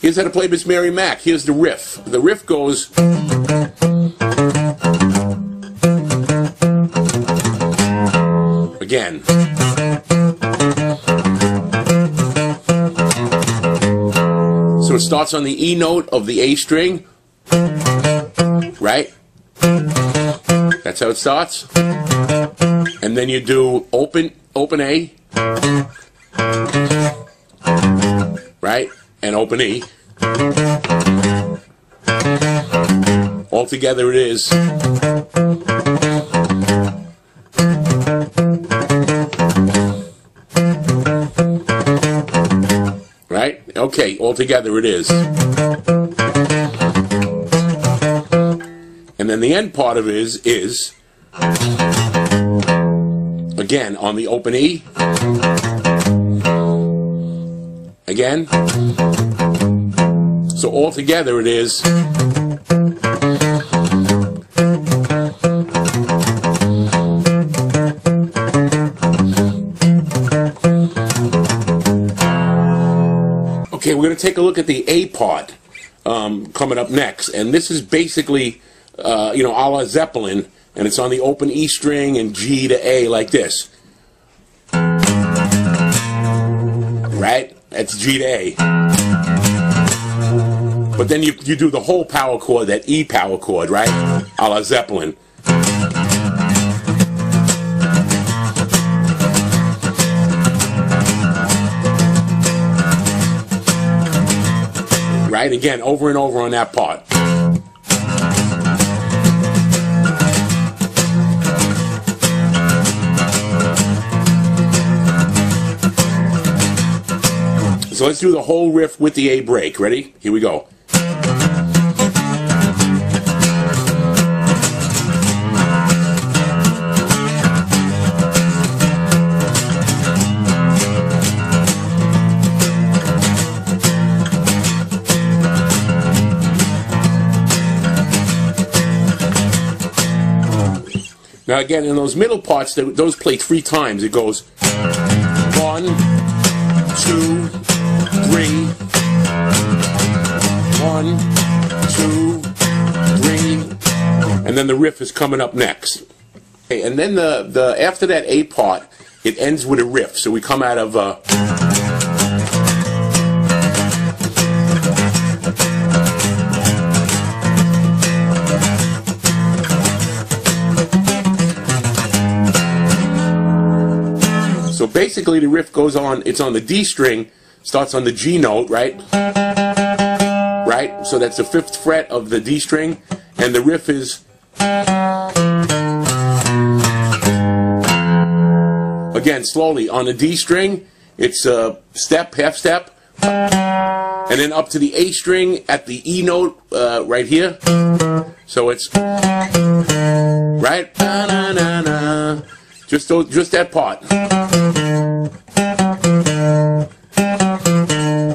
Here's how to play Miss Mary Mack. Here's the riff. The riff goes... Again. So it starts on the E note of the A string. Right? That's how it starts. And then you do open A. Right? And open E. All together it is. Right? Okay, all together it is. And then the end part of it is again on the open E. Again. So all together it is. Okay, we're going to take a look at the A part coming up next, and this is basically, you know, a la Zeppelin, and it's on the open E string and G to A like this. Right? That's G to A. But then you do the whole power chord, that E power chord, right? A la Zeppelin. Right? Again, over and over on that part. So let's do the whole riff with the A break. Ready? Here we go. Now again, in those middle parts, those play 3 times. It goes 1, 2, 3. 1, 2, 3. And then the riff is coming up next. Okay, and then the after that A part, it ends with a riff. So we come out of so basically the riff goes on, it's on the D string, starts on the G note, right? Right? So that's the 5th fret of the D string, and the riff is again slowly on the D string, it's a step, half step, and then up to the A string at the E note right here. So it's right, na na na na. Just that part.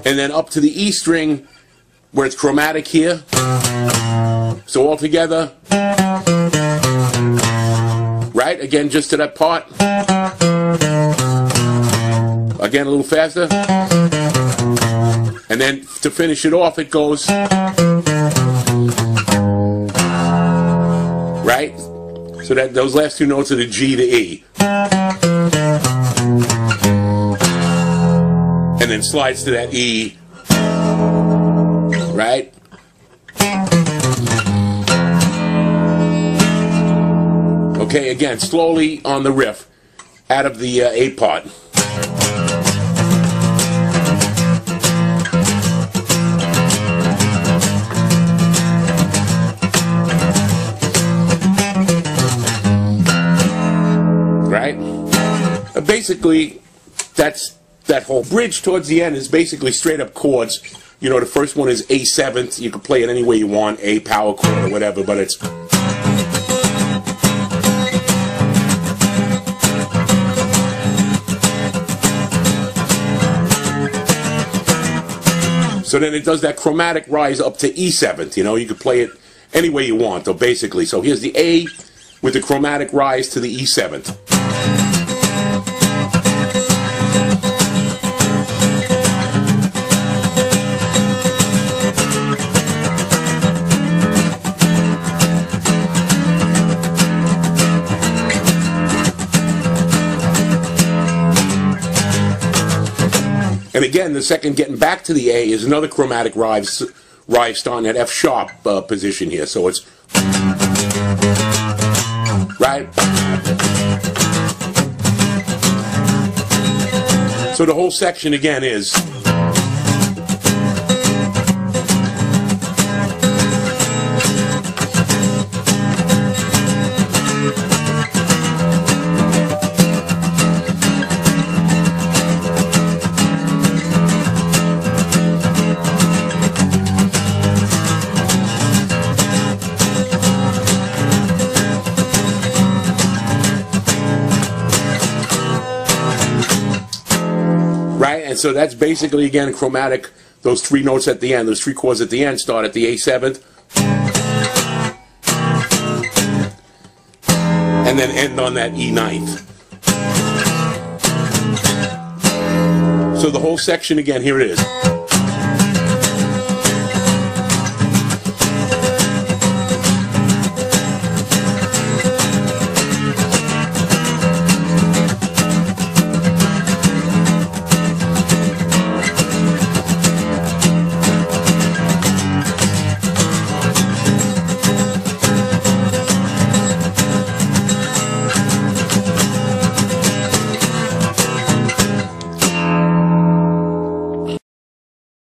And then up to the E string where it's chromatic here. So all together. Right? Again, just to that part. Again, a little faster. And then to finish it off, it goes. Right? So that those last 2 notes are the G to E. And then slides to that E. Right? Okay, again, slowly on the riff, out of the A part. Right? Basically, that's that whole bridge towards the end is basically straight up chords. You know, the first one is A7th. You can play it any way you want, A power chord or whatever, but it's. So then it does that chromatic rise up to E7th. You know, you can play it any way you want, though, basically. So here's the A with the chromatic rise to the E7th. And again, the second getting back to the A is another chromatic rise starting at F sharp position here. So it's right. So the whole section again is right, and so that's basically again chromatic. Those three notes at the end, those three chords at the end, start at the A7th, and then end on that E9th. So the whole section again, here it is.